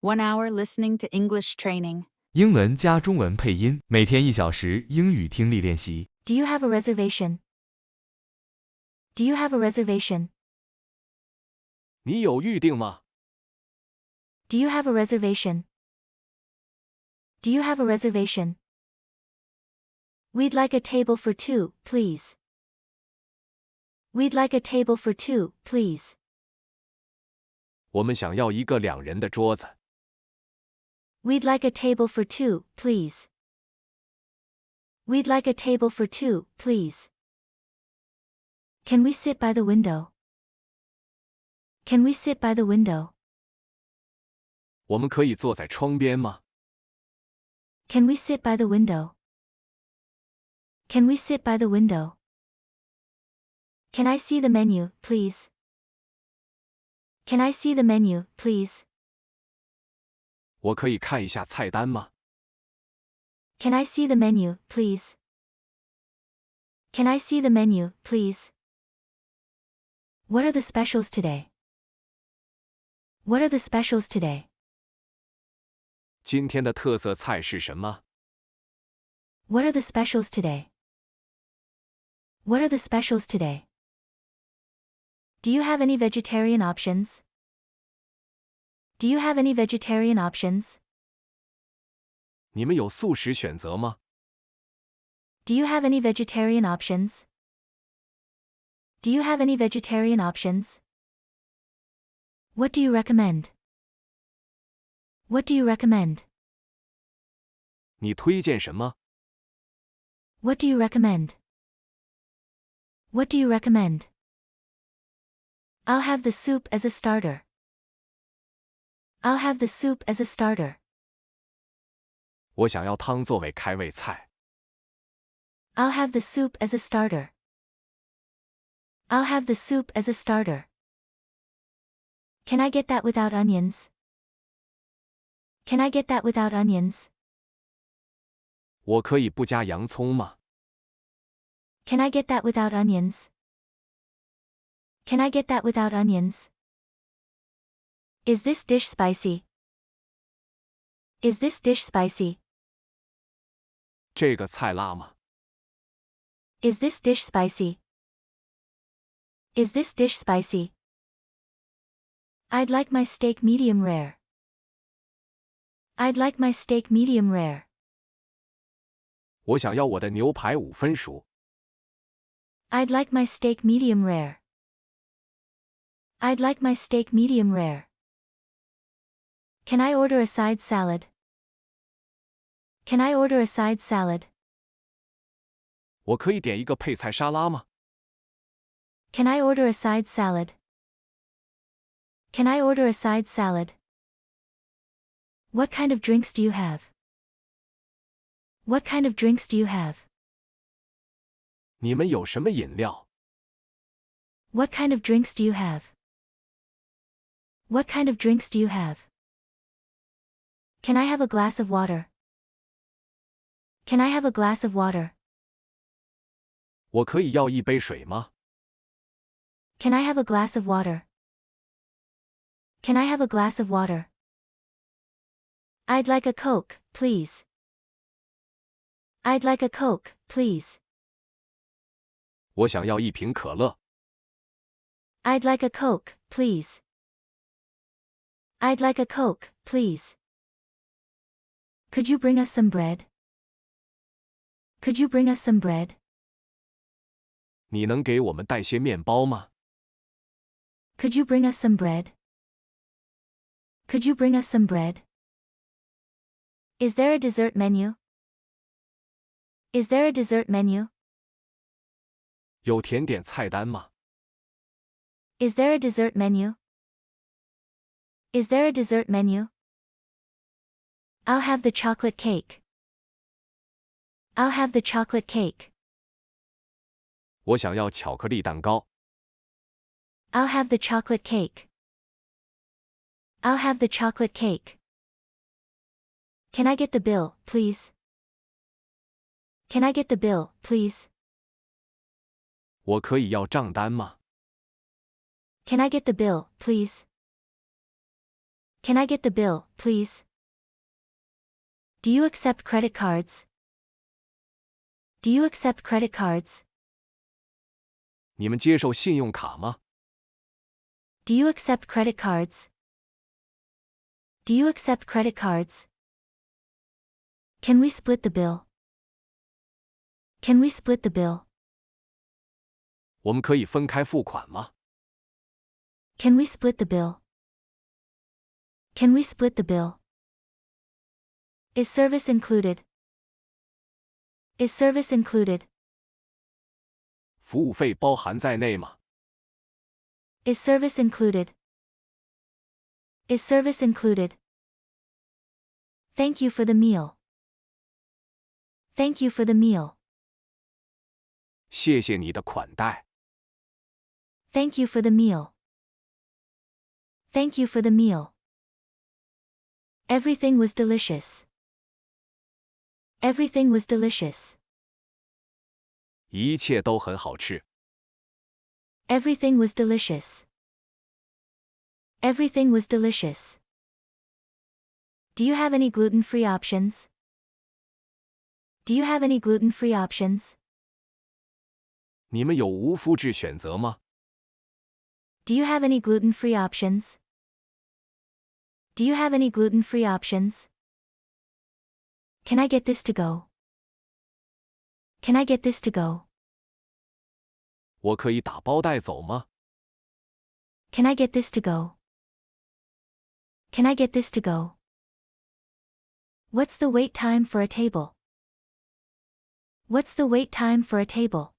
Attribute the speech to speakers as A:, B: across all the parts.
A: 1 hour listening to English training.
B: 英文加中文配音，每天1小时英语听力练习。
C: Do you have a reservation? Do you have a reservation?
D: 你有预定吗？
C: Do you have a reservation? Do you have a reservation? We'd like a table for two, please. We'd like a table for two, please.
D: 我们想要一个2人的桌子。
C: We'd like a table for two, please. We'd like a table for two, please. Can we sit by the window? Can we sit by the window?
D: 我们可以坐在窗边吗？
C: Can we sit by the window? Can we sit by the window? Can I see the menu, please? Can I see the menu, please?
D: 我可以看一下菜单吗？
C: Can I see the menu, please? Can I see the menu, please? What are the specials today? What are the specials today?
D: 今天的特色菜是什么？
C: What are the specials today? What are the specials today? Do you have any vegetarian options? Do you have any vegetarian options?
D: 你们有素食选择吗？
C: Do you have any vegetarian options? Do you have any vegetarian options? What do you recommend? What do you recommend?
D: 你推荐什么？
C: What do you recommend? What do you recommend? I'll have the soup as a starter. I'll have the soup as a starter.
D: 我想要汤作为开胃菜。
C: I'll have the soup as a starter. I'll have the soup as a starter. Can I get that without onions? Can I get that without onions?
D: 我可以不加洋葱吗？
C: Can I get that without onions? Can I get that without onions? Is this dish spicy? Is this dish spicy?
D: 这个菜辣吗？
C: Is this dish spicy? Is this dish spicy? I'd like my steak medium rare. I'd like my steak medium rare.
D: 我想要我的牛排5分熟。
C: I'd like my steak medium rare. I'd like my steak medium rare. Can I order a side salad? Can I order a side salad?
D: 我可以点一个配菜沙拉吗？
C: Can I order a side salad? Can I order a side salad? What kind of drinks do you have? What kind of drinks do you have?
D: 你们有什么饮料？
C: What kind of drinks do you have? What kind of drinks do you have? Can I have a glass of water? Can I have a glass of water?
D: 我可以要一杯水吗？
C: Can I have a glass of water? Can I have a glass of water? I'd like a Coke, please. I'd like a Coke, please.
D: 我想要一瓶可乐。
C: I'd like a Coke, please. I'd like a Coke, please. Could you bring us some bread? Could you bring us some bread?
D: 你能给我们带些面包吗？
C: Could you bring us some bread? Could you bring us some bread? Is there a dessert menu? Is there a dessert menu?
D: 有甜点菜单吗？
C: Is there a dessert menu? Is there a dessert menu? I'll have the chocolate cake. I'll have the chocolate cake.
D: 我想要巧克力蛋糕。
C: I'll have the chocolate cake. I'll have the chocolate cake. Can I get the bill, please? Can I get the bill, please?
D: 我可以要账单吗？
C: Can I get the bill, please? Can I get the bill, please? Do you accept credit cards? Do you accept credit cards?
D: 你们接受信用卡吗？
C: Do you accept credit cards? Do you accept credit cards? Can we split the bill? Can we split the bill?
D: 我们可以分开付款吗？
C: Can we split the bill? Can we split the bill? Is service included? Is service included?
D: 服务费包含在内吗？
C: Is service included? Is service included? Thank you for the meal. Thank you for the meal.
D: 谢谢你的款待。
C: Thank you for the meal. Thank you for the meal. Everything was delicious. Everything was delicious.
D: 一切都很好吃。
C: Everything was delicious. Everything was delicious. Do you have any gluten-free options? Do you have any gluten-free options?
D: 你们有无麸质选择吗？
C: Do you have any gluten-free options? Do you have any gluten-free options? Can I get this to go? Can I get this to go?
D: 我可以打包带走吗？
C: Can I get this to go? Can I get this to go? What's the wait time for a table? What's the wait time for a table?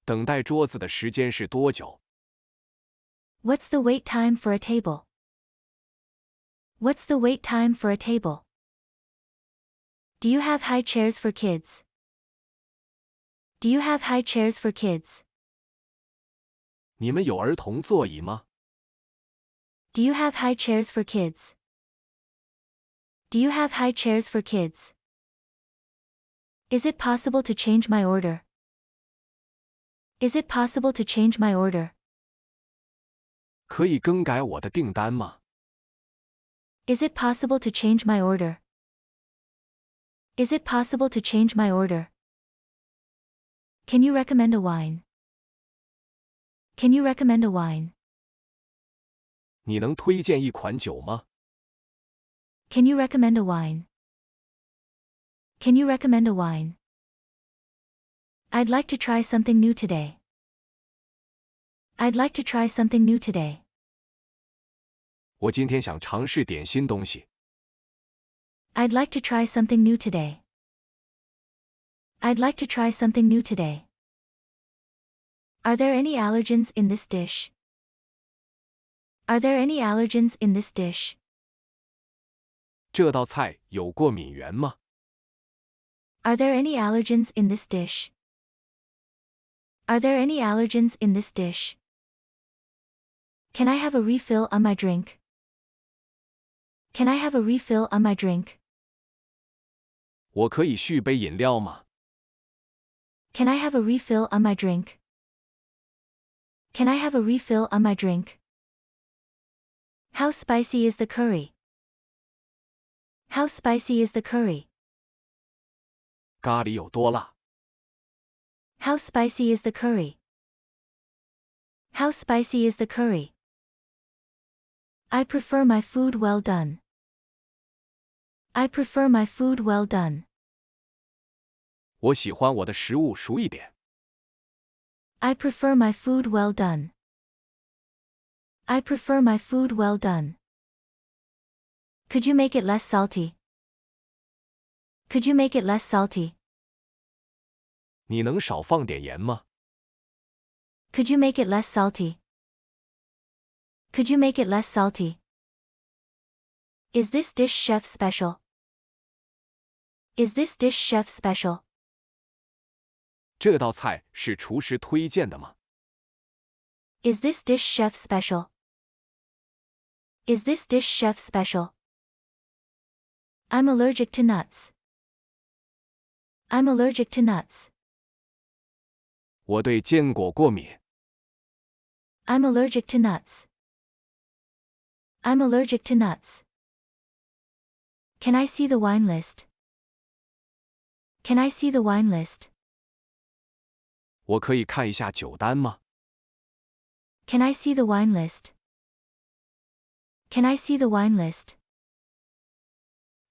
D: 等待桌子的时间是多久？
C: What's the wait time for a table? What's the wait time for a table? Do you have high chairs for kids? Do you have high chairs for kids?
D: 你们有儿童座椅吗？
C: Do you have high chairs for kids? Do you have high chairs for kids? Is it possible to change my order? Is it possible to change my order?
D: 可以更改我的订单吗？
C: Is it possible to change my order? Is it possible to change my order? Can you recommend a wine? Can you recommend a wine?
D: 你能推荐一款酒吗？
C: Can you recommend a wine? Can you recommend a wine? I'd like to try something new today. I'd like to try something new today.
D: 我今天想尝试点新东西。
C: I'd like to try something new today. I'd like to try something new today. Are there any allergens in this dish? Are there any allergens in this dish?
D: 这道菜有过敏源吗？
C: Are there any allergens in this dish? Are there any allergens in this dish? Can I have a refill on my drink? Can I have a refill on my drink?
D: 我可以续杯饮料吗？
C: Can I have a refill on my drink? Can I have a refill on my drink? How spicy is the curry? How spicy is the curry?
D: 咖喱有多辣？
C: How spicy is the curry? How spicy is the curry? I prefer my food well done. I prefer my food well done.
D: 我喜欢我的食物熟一点。
C: I prefer my food well done. I prefer my food well done. Could you make it less salty? Could you make it less salty?
D: 你能少放点盐吗？
C: Could you make it less salty? Could you make it less salty? Is this dish chef special? Is this dish chef special?
D: 这道菜是厨师推荐的吗？
C: Is this dish chef special? Is this dish chef special? I'm allergic to nuts. I'm allergic to nuts.
D: 我对坚果过敏。
C: I'm allergic to nuts. I'm allergic to nuts. Can I see the wine list? Can I see the wine list?
D: 我可以看一下酒单吗？
C: Can I see the wine list? Can I see the wine list?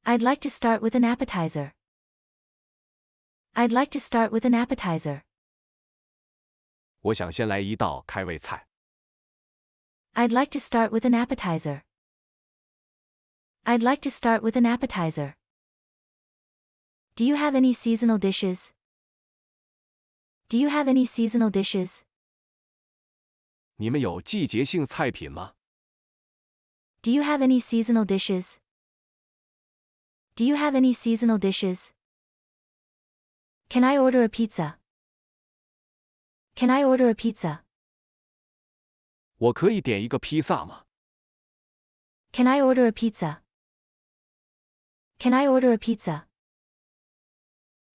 C: I'd like to start with an appetizer. I'd like to start with an appetizer.
D: 我想先来一道开胃菜。
C: I'd like to start with an appetizer. I'd like to start with an appetizer. Do you have any seasonal dishes? Do you have any seasonal dishes?
D: 你们有季节性菜品吗？
C: Do you have any seasonal dishes? Do you have any seasonal dishes? Can I order a pizza? Can I order a pizza?
D: 我可以点一个披萨吗？
C: Can I order a pizza? Can I order a pizza?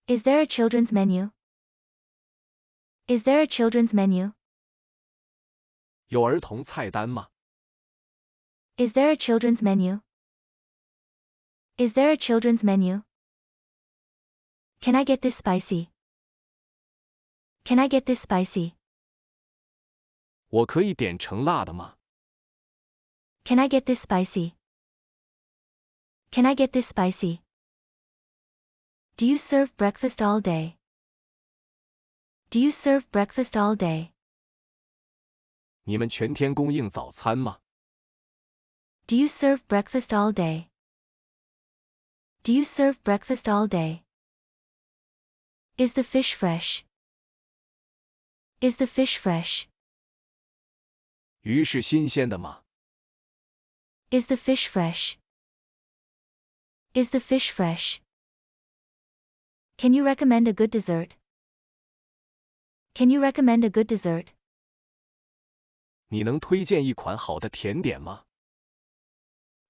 C: Is there a children's menu? Is there a children's menu?
D: 有儿童菜单吗？
C: Is there a children's menu? Is there a children's menu? Can I get this spicy? Can I get this spicy?
D: 我可以点成辣的吗？
C: Can I get this spicy? Can I get this spicy? Do you serve breakfast all day? Do you serve breakfast all day?
D: 你们全天供应早餐吗？
C: Do you serve breakfast all day? Do you serve breakfast all day? Is the fish fresh? Is the fish fresh?
D: 鱼是新鲜的吗？
C: Is the fish fresh? Is the fish fresh? Can you recommend a good dessert? Can you recommend a good dessert?
D: 你能推荐一款好的甜点吗？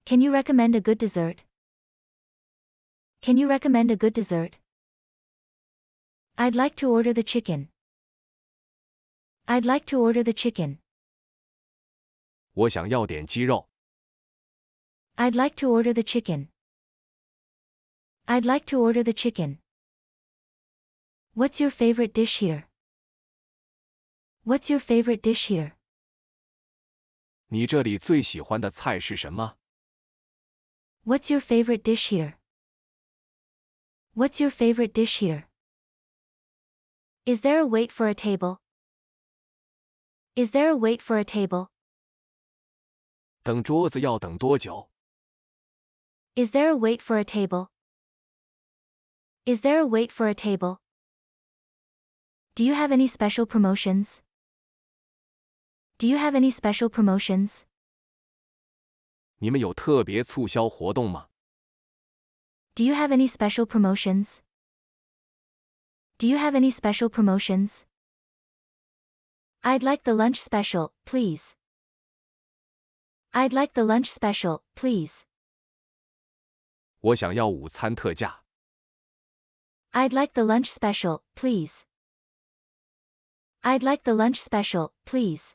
C: Can you recommend a good dessert? Can you recommend a good dessert? I'd like to order the chicken. I'd like to order the chicken.
D: 我想要点鸡肉。
C: I'd like to order the chicken. I'd like to order the chicken. What's your favorite dish here? What's your favorite dish here?
D: 你这里最喜欢的菜是什么？
C: What's your favorite dish here? What's your favorite dish here? Is there a wait for a table? Is there a wait for a table?
D: 等桌子要等多久？
C: Is there a wait for a table? Is there a wait for a table? Do you have any special promotions? Do you have any special promotions?
D: 你们有特别促销活动吗？
C: Do you have any special promotions? Do you have any special promotions? I'd like the lunch special, please. I'd like the lunch special, please.
D: 我想要午餐特价。
C: I'd like the lunch special, please. I'd like the lunch special, please.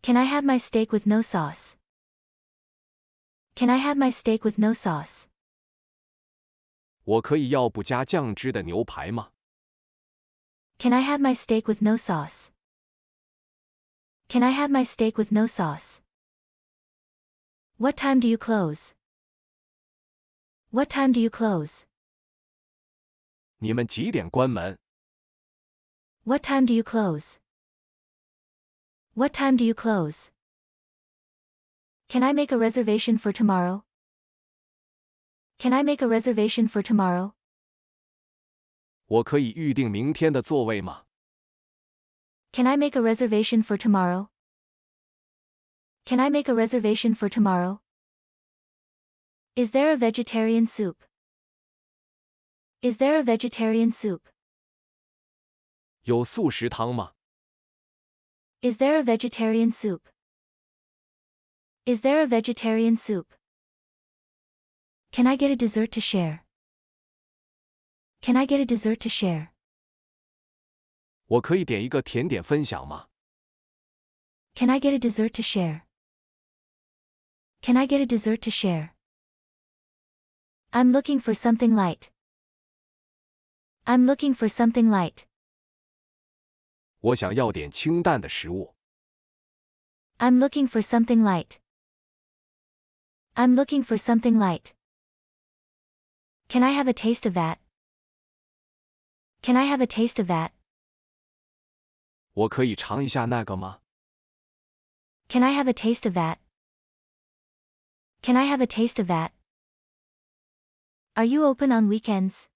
C: Can I have my steak with no sauce? Can I have my steak with no sauce?
D: 我可以要不加酱汁的牛排吗？
C: Can I have my steak with no sauce? Can I have my steak with no sauce? What time do you close? What time do you close?
D: 你们几点关门？
C: What time do you close? What time do you close? Can I make a reservation for tomorrow? Can I make a reservation for tomorrow?
D: 我可以预定明天的座位吗？
C: Can I make a reservation for tomorrow? Can I make a reservation for tomorrow? Is there a vegetarian soup? Is there a vegetarian soup?
D: 有素食汤吗？
C: Is there a vegetarian soup? Is there a vegetarian soup? Can I get a dessert to share? Can I get a dessert to share?
D: 我可以点一个甜点分享吗？
C: Can I get a dessert to share? Can I get a dessert to share? I'm looking for something light. I'm looking for something light.
D: 我想要点清淡的食物。
C: I'm looking for something light. I'm looking for something light. Can I have a taste of that? Can I have a taste of that?
D: 我可以尝一下那个吗？
C: Can I have a taste of that? Can I have a taste of that? Are you open on weekends?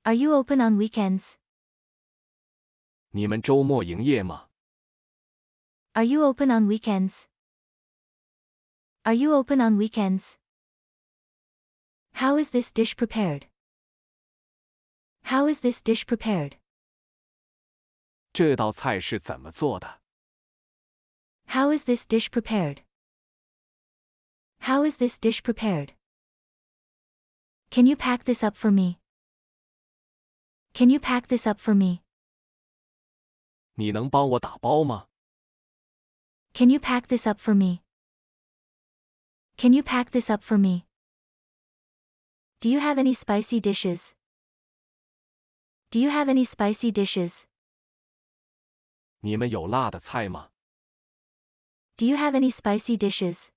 C: Are you open on weekends?
D: 你们周末营业吗？
C: Are you open on weekends? Are you open on weekends? How is this dish prepared? How is this dish prepared?
D: 这道菜是怎么做的？
C: How is this dish prepared? How is this dish prepared? Can you pack this up for me? Can you pack this up for me?
D: 你能帮我打包吗？
C: Can you pack this up for me? Can you pack this up for me? Do you have any spicy dishes? Do you have any spicy dishes?
D: 你们有辣的菜吗？
C: Do you have any spicy dishes?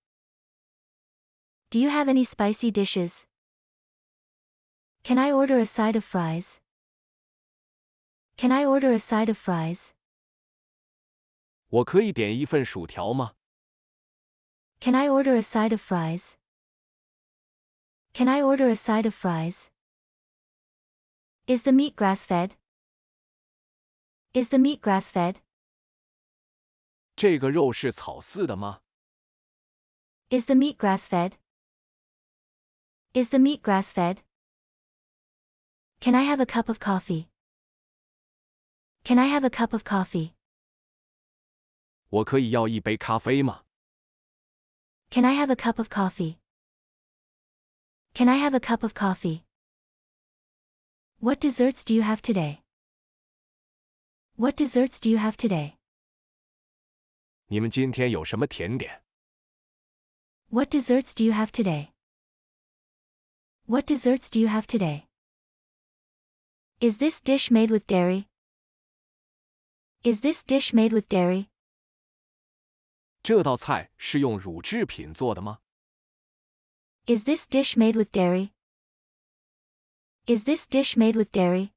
C: Do you have any spicy dishes? Can I order a side of fries? Can I order a side of fries?
D: 我可以点一份薯条吗？
C: Can I order a side of fries? Can I order a side of fries? Is the meat grass-fed? Is the meat grass-fed?
D: 这个肉是草饲的吗？
C: Is the meat grass-fed? Is the meat grass-fed? Can I have a cup of coffee? Can I have a cup of coffee?
D: 我可以要一杯咖啡吗？
C: Can I have a cup of coffee? Can I have a cup of coffee? What desserts do you have today? What desserts do you have today?
D: 你们今天有什么甜点？
C: What desserts do you have today? What desserts do you have today? Is this dish made with dairy? Is this dish made with dairy?
D: 这道菜是用乳制品做的吗？
C: Is this dish made with dairy? Is this dish made with dairy?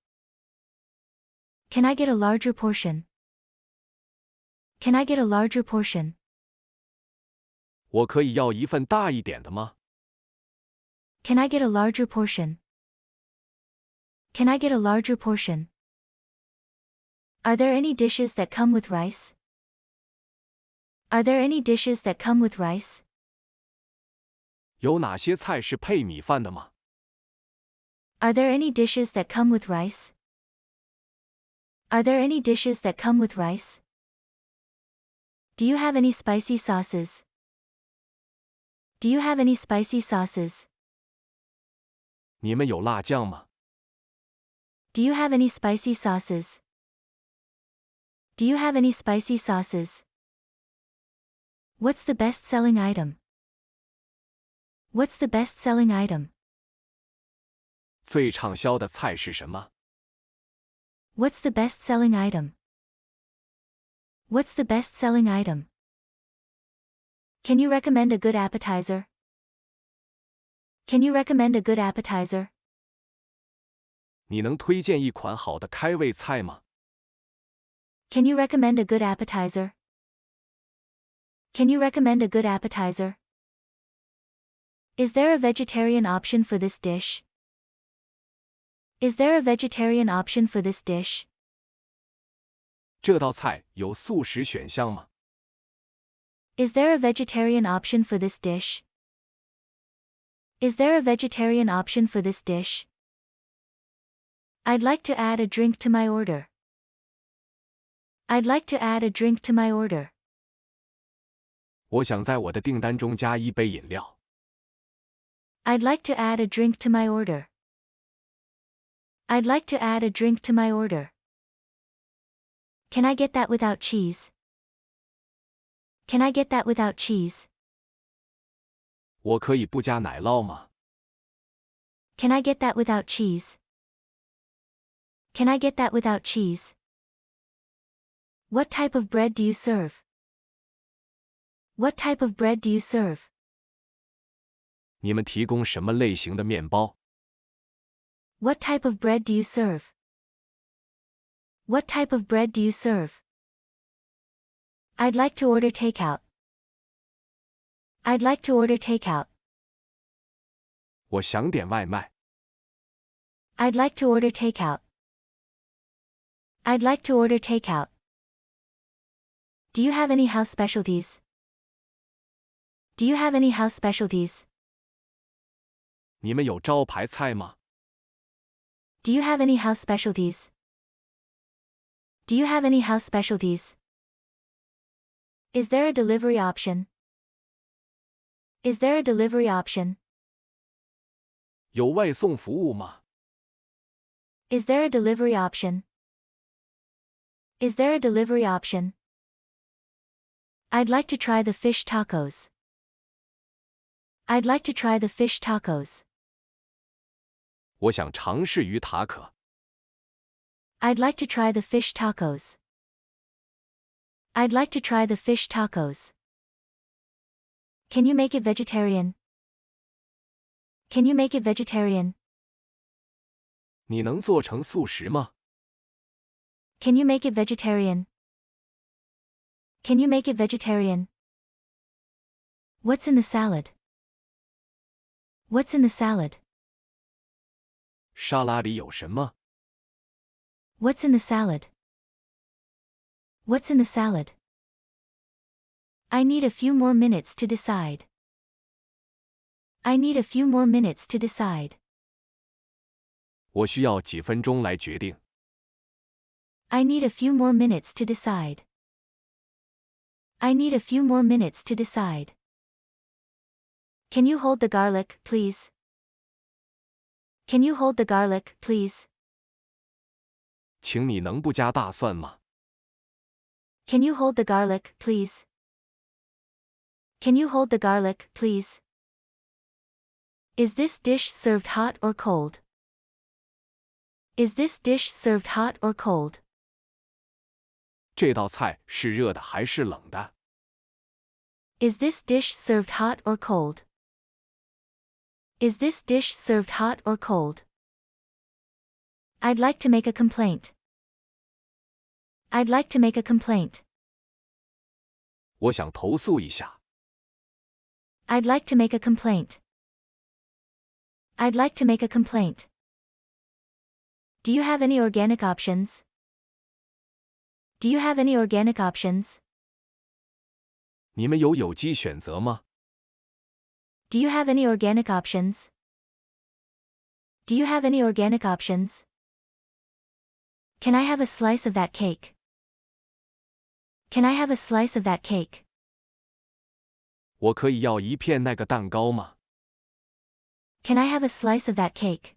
C: Can I get a larger portion? Can I get a larger portion?
D: 我可以要一份大一点的吗？
C: Can I get a larger portion? Can I get a larger portion? Are there any dishes that come with rice? Are there any dishes that come with rice?
D: 有哪些菜是配米饭的吗？
C: Are there any dishes that come with rice? Are there any dishes that come with rice? Do you have any spicy sauces? Do you have any spicy sauces?
D: 你们有辣酱吗？
C: Do you have any spicy sauces? Do you have any spicy sauces? What's the best-selling item? What's the best-selling item?
D: 最畅销的菜是什么？
C: What's the best-selling item? What's the best-selling item? Can you recommend a good appetizer? Can you recommend a good appetizer?
D: 你能推荐一款好的开胃菜吗？
C: Can you recommend a good appetizer? Can you recommend a good appetizer? Is there a vegetarian option for this dish? Is there a vegetarian option for this dish?
D: 这道菜有素食选项吗？
C: Is there a vegetarian option for this dish? Is there a vegetarian option for this dish? I'd like to add a drink to my order. I'd like to add a drink to my order.
D: 我想在我的订单中加一杯饮料。
C: I'd like to add a drink to my order. I'd like to add a drink to my order. Can I get that without cheese? Can I get that without cheese?
D: 我可以不加奶酪吗？
C: Can I get that without cheese? Can I get that without cheese? What type of bread do you serve? What type of bread do you serve?
D: 你们提供什么类型的面包？
C: What type of bread do you serve? What type of bread do you serve? I'd like to order takeout. I'd like to order takeout.
D: 我想点外卖。
C: I'd like to order takeout. I'd like to order takeout. Do you have any house specialties? Do you have any house specialties?
D: 你们有招牌菜吗？
C: Do you have any house specialties? Do you have any house specialties? Is there a delivery option? Is there a delivery option?
D: 有外送服务吗？
C: Is there a delivery option? Is there a delivery option? I'd like to try the fish tacos. I'd like to try the fish tacos.
D: 我想尝试鱼塔可。
C: I'd like to try the fish tacos. I'd like to try the fish tacos. Can you make it vegetarian? Can you make it vegetarian?
D: 你能做成素食吗？
C: Can you make it vegetarian? Can you make it vegetarian? What's in the salad? What's in the salad?
D: 沙拉里有什么？
C: What's in the salad? What's in the salad? I need a few more minutes to decide. I need a few more minutes to decide.
D: 我需要几分钟来决定。
C: I need a few more minutes to decide. I need a few more minutes to decide. Can you hold the garlic, please? Can you hold the garlic, please?
D: 请你能不加大蒜吗？
C: Can you hold the garlic, please? Can you hold the garlic, please? Is this dish served hot or cold? Is this dish served hot or cold?
D: 这道菜是热的还是冷的？
C: Is this dish served hot or cold? Is this dish served hot or cold? I'd like to make a complaint. I'd like to make a complaint.
D: 我想投诉一下。
C: I'd like to make a complaint. I'd like to make a complaint. Do you have any organic options? Do you have any organic options?
D: 你们有有机选择吗？
C: Do you have any organic options? Do you have any organic options? Can I have a slice of that cake? Can I have a slice of that cake?
D: 我可以要一片那个蛋糕吗？
C: Can I have a slice of that cake?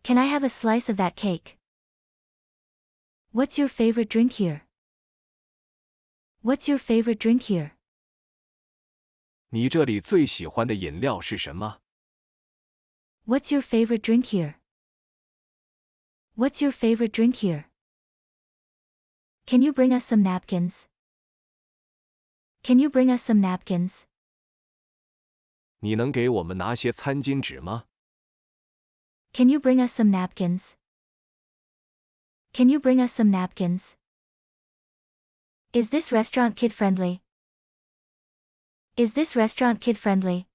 C: Can I have a slice of that cake? What's your favorite drink here? What's your favorite drink here?
D: 你这里最喜欢的饮料是什么？
C: What's your favorite drink here? What's your favorite drink here? Can you bring us some napkins? Can you bring us some napkins?
D: 你能给我们拿些餐巾纸吗？
C: Can you bring us some napkins? Can you bring us some napkins? Is this restaurant kid-friendly? Is this restaurant kid-friendly?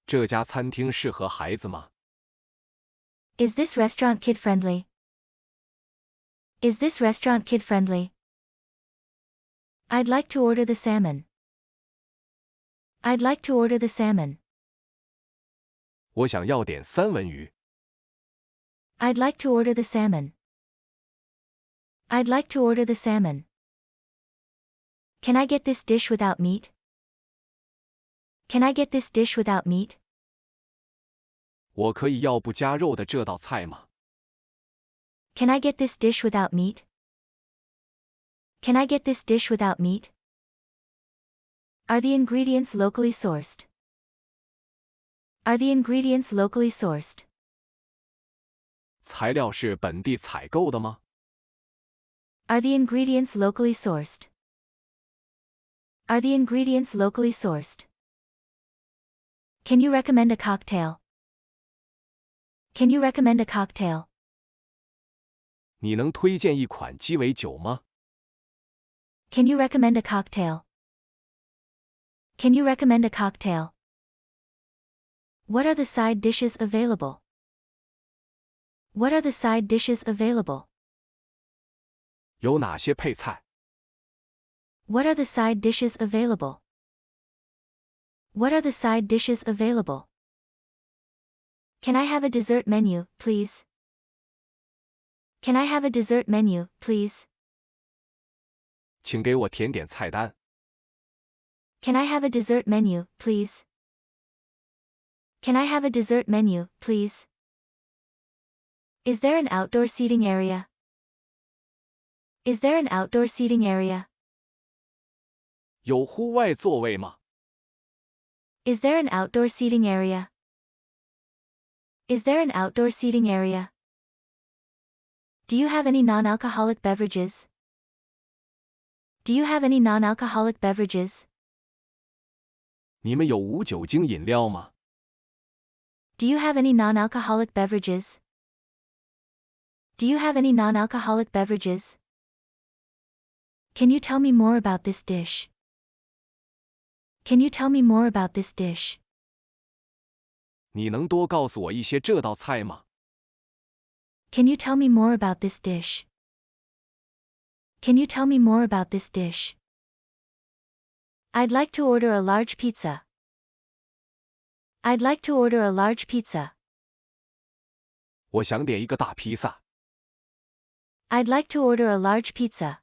D: 这家餐厅适合孩子吗？
C: Is this restaurant kid-friendly? Is this restaurant kid-friendly? I'd like to order the salmon. I'd like to order the salmon.
D: 我想要点三文鱼。
C: I'd like to order the salmon. I'd like to order the salmon. Can I get this dish without meat? Can I get this dish without meat?
D: 我可以要不加肉的这道菜吗？
C: Can I get this dish without meat? Can I get this dish without meat? Are the ingredients locally sourced? Are the ingredients locally sourced?
D: 材料是本地采购的吗？
C: Are the ingredients locally sourced? Are the ingredients locally sourced? Can you recommend a cocktail? Can you recommend a cocktail?
D: 你能推荐一款鸡尾酒吗？
C: Can you recommend a cocktail? Can you recommend a cocktail? What are the side dishes available? What are the side dishes available?
D: 有哪些配菜？
C: What are the side dishes available? What are the side dishes available? Can I have a dessert menu, please? Can I have a dessert menu, please?
D: 请给我填点菜单。
C: Can I have a dessert menu, please? Can I have a dessert menu, please? Is there an outdoor seating area? Is there an outdoor seating area?
D: 有户外座位吗？
C: Is there an outdoor seating area? Is there an outdoor seating area? Do you have any non-alcoholic beverages? Do you have any non-alcoholic beverages?
D: 你们有无酒精饮料吗？
C: Do you have any non-alcoholic beverages? Do you have any non-alcoholic beverages? Can you tell me more about this dish? Can you tell me more about this dish?
D: 你能多告诉我一些这道菜吗？
C: Can you tell me more about this dish? Can you tell me more about this dish? I'd like to order a large pizza. I'd like to order a large pizza.
D: 我想点一个大披萨。
C: I'd like to order a large pizza.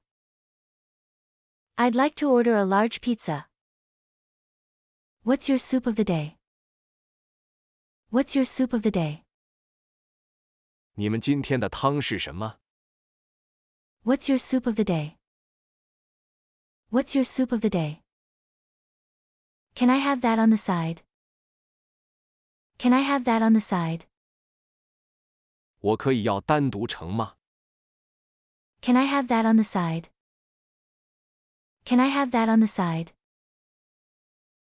C: I'd like to order a large pizza. What's your soup of the day? What's your soup of the day?
D: 你们今天的汤是什么？
C: What's your soup of the day? What's your soup of the day? Can I have that on the side? Can I have that on the side?
D: 我可以要单独盛吗？
C: Can I have that on the side? Can I have that on the side?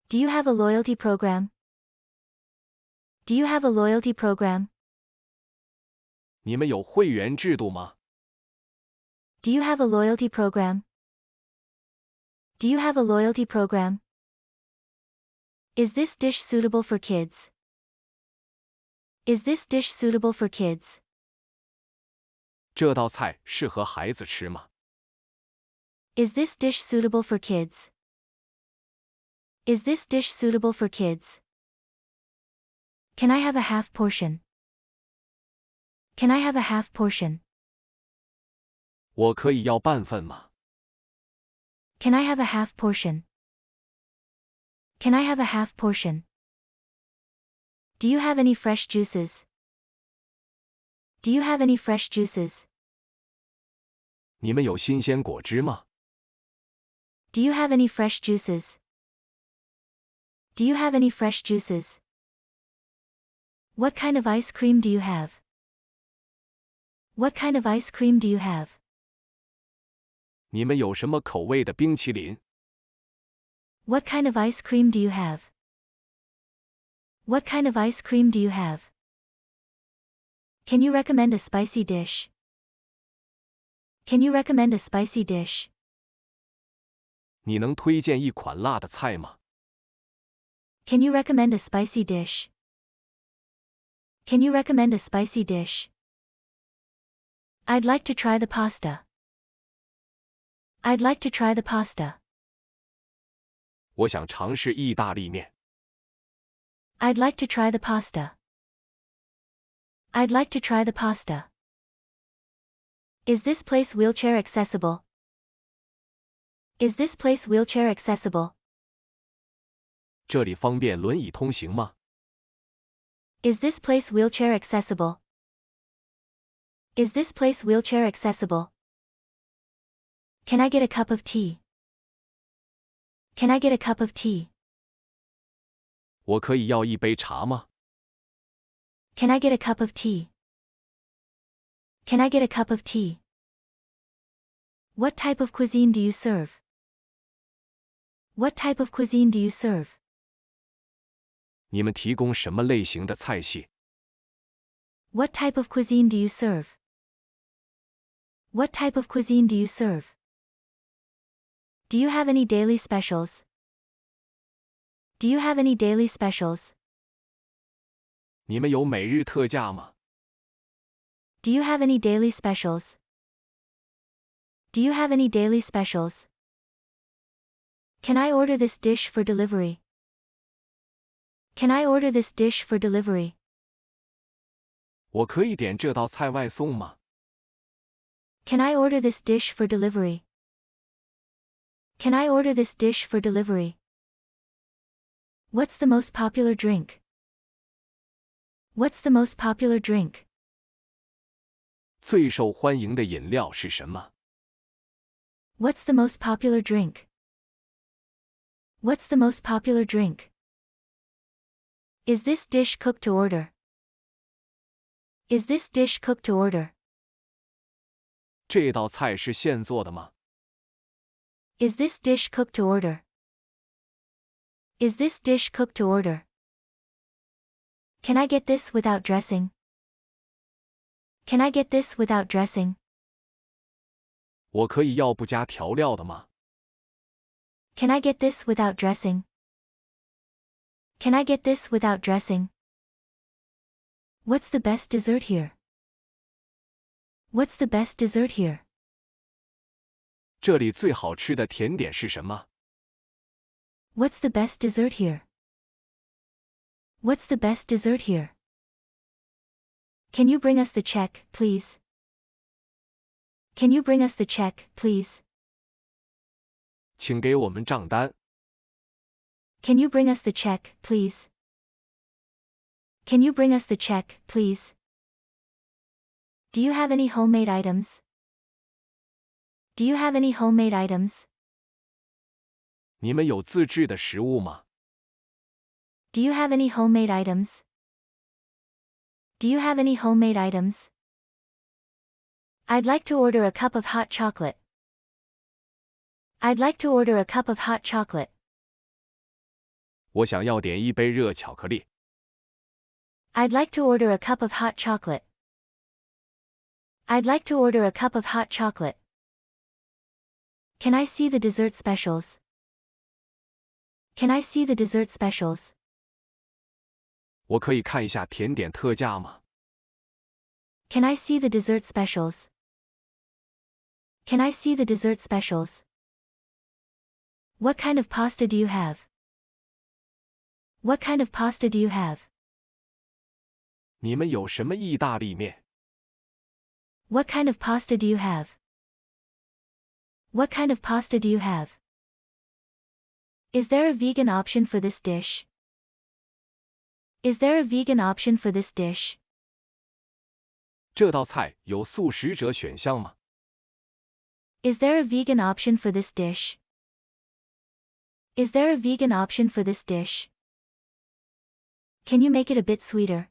C: Do you have a loyalty program? Do you have a loyalty program?
D: 你们有会员制度吗？
C: Do you have a loyalty program? Do you have a loyalty program? Is this dish suitable for kids? Is this dish suitable for kids?
D: 这道菜适合孩子吃吗？
C: Is this dish suitable for kids? Is this dish suitable for kids? Can I have a half portion? Can I have a half portion?
D: 我可以要半份吗？
C: Can I have a half portion? Can I have a half portion? Do you have any fresh juices? Do you have any fresh juices?
D: 你们有新鲜果汁吗？
C: Do you have any fresh juices? Do you have any fresh juices? What kind of ice cream do you have? What kind of ice cream do you have?
D: 你们有什么口味的冰淇淋？
C: What kind of ice cream do you have? What kind of ice cream do you have? Can you recommend a spicy dish? Can you recommend a spicy dish?
D: 你能推荐一款辣的菜吗？
C: Can you recommend a spicy dish? Can you recommend a spicy dish? I'd like to try the pasta. I'd like to try the pasta.
D: 我想尝试意大利面。
C: I'd like to try the pasta. I'd like to try the pasta. Is this place wheelchair accessible? Is this place wheelchair accessible?
D: 这里方便轮椅通行吗？
C: Is this place wheelchair accessible? Is this place wheelchair accessible? Can I get a cup of tea? Can I get a cup of tea?
D: 我可以要一杯茶吗？
C: Can I get a cup of tea? Can I get a cup of tea? What type of cuisine do you serve? What type of cuisine do you serve?
D: 你们提供什么类型的菜系？
C: What type of cuisine do you serve? What type of cuisine do you serve? Do you have any daily specials? Do you have any daily specials?
D: 你们有每日特价吗？
C: Do you have any daily specials? Do you have any daily specials? Can I order this dish for delivery? Can I order this dish for delivery?
D: 我可以点这道菜外送吗？
C: Can I order this dish for delivery? Can I order this dish for delivery? What's the most popular drink? What's the most popular drink?
D: 最受欢迎的饮料是什么？
C: What's the most popular drink? What's the most popular drink? Is this dish cooked to order? Is this dish cooked to order?
D: 这道菜是现做的吗？
C: Is this dish cooked to order? Is this dish cooked to order? Can I get this without dressing? Can I get this without dressing?
D: 我可以要不加调料的吗？
C: Can I get this without dressing? Can I get this without dressing? What's the best dessert here? What's the best dessert here?
D: 这里最好吃的甜点是什么？
C: What's the best dessert here? What's the best dessert here? Can you bring us the check, please? Can you bring us the check, please?
D: 请给我们账单。
C: Can you bring us the check, please? Can you bring us the check, please? Do you have any homemade items? Do you have any homemade items?
D: 你们有自制的食物吗？
C: Do you have any homemade items? Do you have any homemade items? I'd like to order a cup of hot chocolate. I'd like to order a cup of hot chocolate.
D: 我想要点一杯热巧克力。
C: I'd like to order a cup of hot chocolate. I'd like to order a cup of hot chocolate. Can I see the dessert specials? Can I see the dessert specials?
D: 我可以看一下甜点特价吗？
C: Can I see the dessert specials? Can I see the dessert specials? What kind of pasta do you have? What kind of pasta do you have?
D: 你们有什么意大利面？
C: What kind of pasta do you have? What kind of pasta do you have? Is there a vegan option for this dish? Is there a vegan option for this dish?
D: 这道菜有素食者选项吗？
C: Is there a vegan option for this dish? Is there a vegan option for this dish? Can you make it a bit sweeter?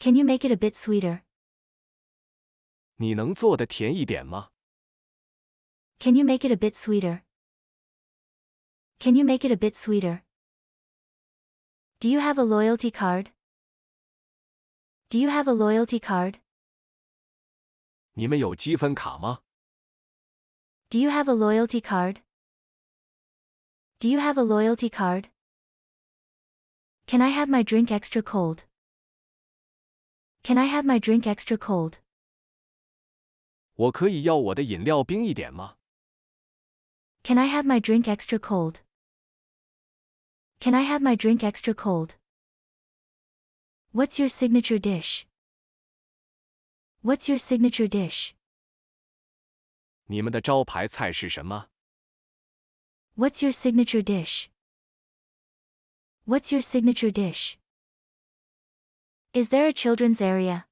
C: Can you make it a bit sweeter?
D: 你能做的甜一点吗？
C: Can you make it a bit sweeter? Can you make it a bit sweeter? Do you have a loyalty card? Do you have a loyalty card?
D: 你们有积分卡吗？
C: Do you have a loyalty card? Do you have a loyalty card? Can I have my drink extra cold? Can I have my drink extra cold?
D: 我可以要我的饮料冰一点吗？
C: Can I have my drink extra cold? Can I have my drink extra cold? What's your signature dish? What's your signature dish?
D: 你们的招牌菜是什么？
C: What's your signature dish? What's your signature dish? Is there a children's area?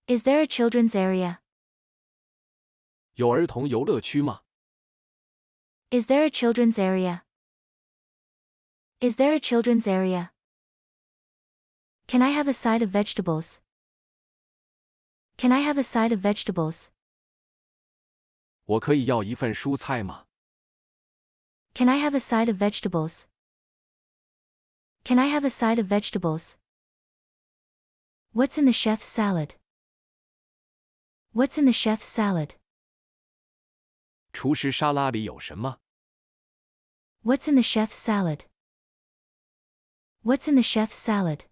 C: Is there a children's area?
D: 有儿童游乐区吗？
C: Is there a children's area? Is there a children's area? Can I have a side of vegetables? Can I have a side of vegetables?
D: 我可以要一份蔬菜吗？
C: Can I have a side of vegetables? Can I have a side of vegetables? What's in the chef's salad? What's in the chef's salad?
D: 厨师沙拉里有什么？
C: What's in the chef's salad? What's in the chef's salad?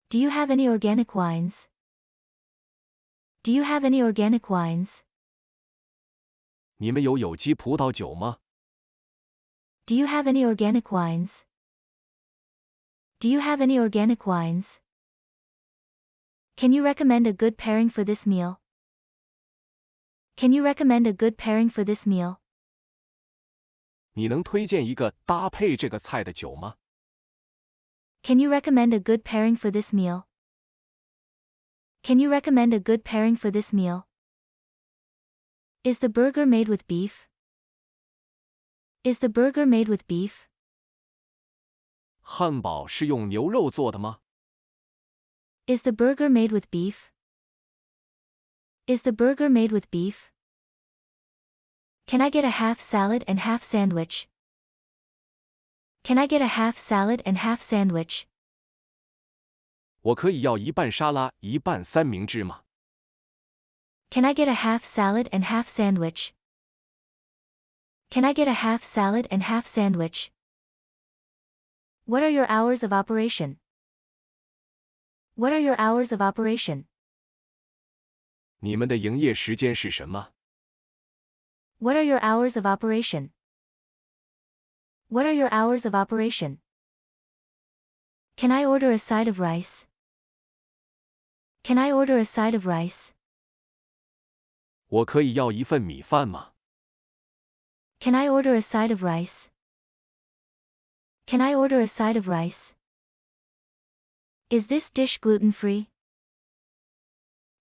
C: Do you have any organic wines? Do you have any organic wines?
D: 你们有有机葡萄酒吗？
C: Do you have any organic wines? Do you have any organic wines? Can you recommend a good pairing for this meal? Can you recommend a good pairing for this meal?
D: 你能推荐一个搭配这个菜的酒吗？
C: Can you recommend a good pairing for this meal? Can you recommend a good pairing for this meal? Is the burger made with beef? Is the burger made with beef?
D: 汉堡是用牛肉做的吗？
C: Is the burger made with beef? Is the burger made with beef? Can I get a half salad and half sandwich? Can I get a half salad and half sandwich?
D: 我可以要一半沙拉，一半三明治吗？
C: Can I get a half salad and half sandwich? Can I get a half salad and half sandwich? What are your hours of operation? What are your hours of operation?
D: 你们的营业时间是什么？
C: What are your hours of operation? What are your hours of operation? Can I order a side of rice? Can I order a side of rice?
D: 我可以要一份米饭吗？
C: Can I order a side of rice? Can I order a side of rice? Is this dish gluten-free?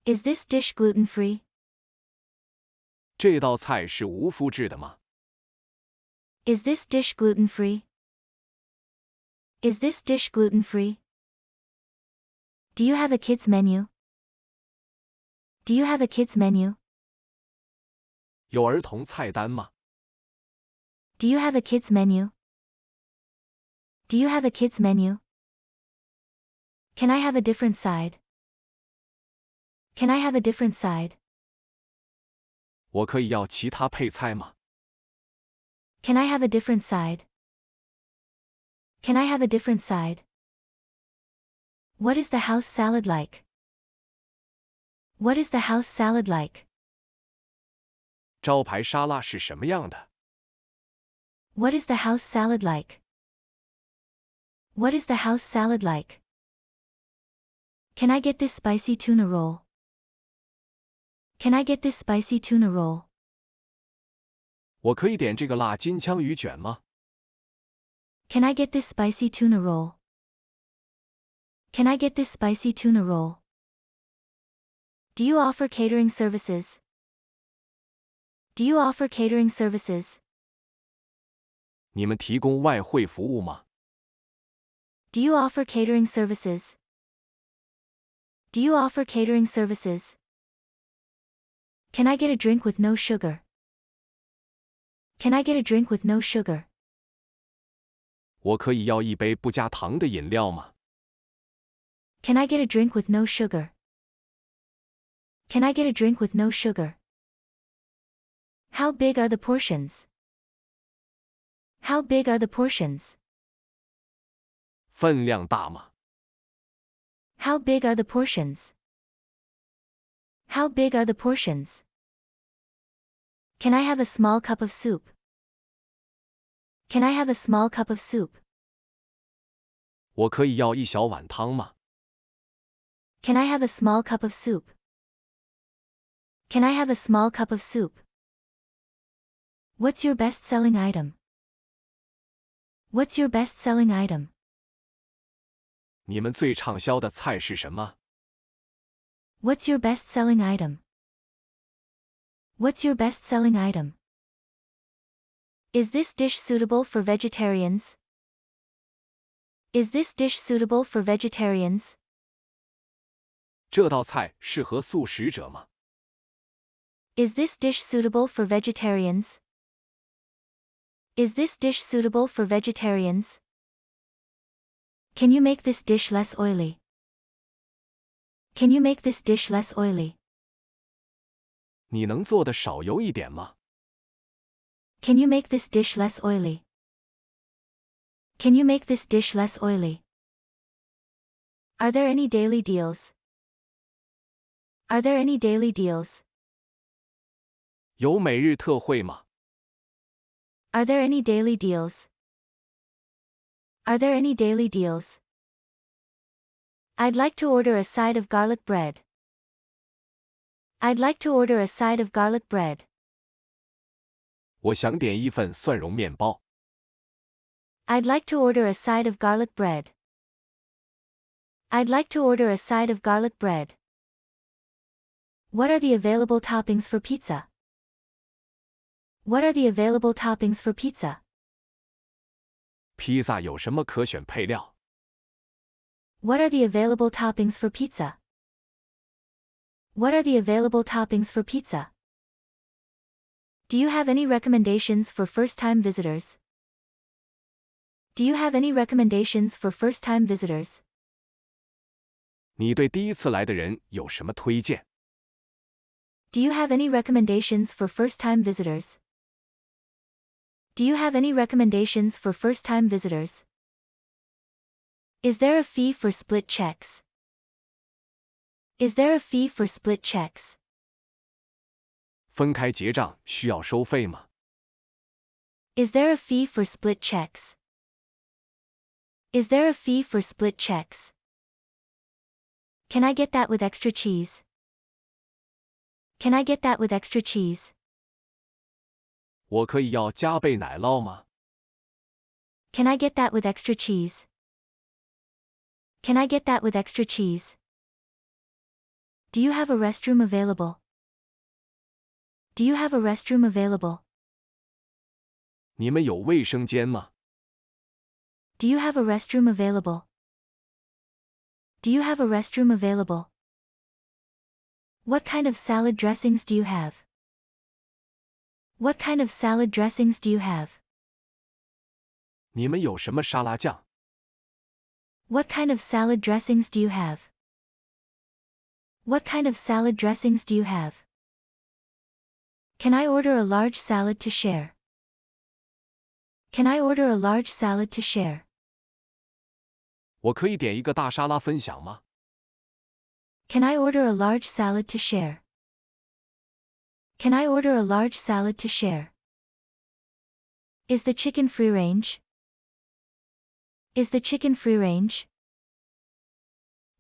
C: Is this dish gluten-free?
D: 这道菜是无麸质的吗？
C: Is this dish gluten-free? Is this dish gluten-free? Do you have a kids menu? Do you have a kids menu?
D: 有儿童菜单吗？
C: Do you have a kids menu? Do you have a kids menu? Can I have a different side? Can I have a different side?
D: 我可以要其他配菜吗？
C: Can I have a different side? Can I have a different side? What is the house salad like? What is the house salad like?
D: 招牌沙拉是什么样的？
C: What is the house salad like? What is the house salad like? Can I get this spicy tuna roll? Can I get this spicy tuna roll?
D: 我可以点这个辣金枪鱼卷吗？
C: Can I get this spicy tuna roll? Can I get this spicy tuna roll? Do you offer catering services? Do you offer catering services?
D: 你们提供外汇服务吗？
C: Do you offer catering services? Do you offer catering services? Can I get a drink with no sugar? Can I get a drink with no sugar?
D: 我可以要一杯不加糖的饮料吗？
C: Can I get a drink with no sugar? Can I get a drink with no sugar? How big are the portions? How big are the portions?
D: 分量大吗？
C: How big are the portions? How big are the portions? Can I have a small cup of soup? Can I have a small cup of soup?
D: 我可以要一小碗汤吗？
C: Can I have a small cup of soup? Can I have a small cup of soup? What's your best-selling item? What's your best-selling item?
D: 你们最畅销的菜是什么？
C: What's your best-selling item? What's your best-selling item? Is this dish suitable for vegetarians? Is this dish suitable for vegetarians?
D: 这道菜适合素食者吗？
C: Is this dish suitable for vegetarians? Is this dish suitable for vegetarians? Can you make this dish less oily? Can you make this dish less oily?
D: 你能做的少油一点吗？
C: Can you make this dish less oily? Can you make this dish less oily? Are there any daily deals? Are there any daily deals?
D: 有每日特惠吗？
C: Are there any daily deals? Are there any daily deals? I'd like to order a side of garlic bread. I'd like to order a side of garlic bread.
D: 我想点一份蒜蓉面包。
C: I'd like to order a side of garlic bread. I'd like to order a side of garlic bread. What are the available toppings for pizza? What are the available toppings for pizza?
D: 披萨有什么可选配料？
C: What are the available toppings for pizza? What are the available toppings for pizza? Do you have any recommendations for first-time visitors? Do you have any recommendations for first-time visitors?
D: 你对第一次来的人有什么推荐？
C: Do you have any recommendations for first-time visitors? Do you have any recommendations for first-time visitors? Is there a fee for split checks? Is there a fee for split checks?
D: 分开结账需要收费吗？
C: Is there a fee for split checks? Is there a fee for split checks? Can I get that with extra cheese? Can I get that with extra cheese?
D: 我可以要加倍奶酪吗？
C: Can I get that with extra cheese? Can I get that with extra cheese? Do you have a restroom available? Do you have a restroom available?
D: 你们有卫生间吗？
C: Do you have a restroom available? Do you have a restroom available? What kind of salad dressings do you have? What kind of salad dressings do you have?
D: 你们有什么沙拉酱？
C: What kind of salad dressings do you have? What kind of salad dressings do you have? Can I order a large salad to share? Can I order a large salad to share?
D: 我可以点一个大沙拉分享吗？
C: Can I order a large salad to share? Can I order a large salad to share? Is the chicken free range? Is the chicken free range?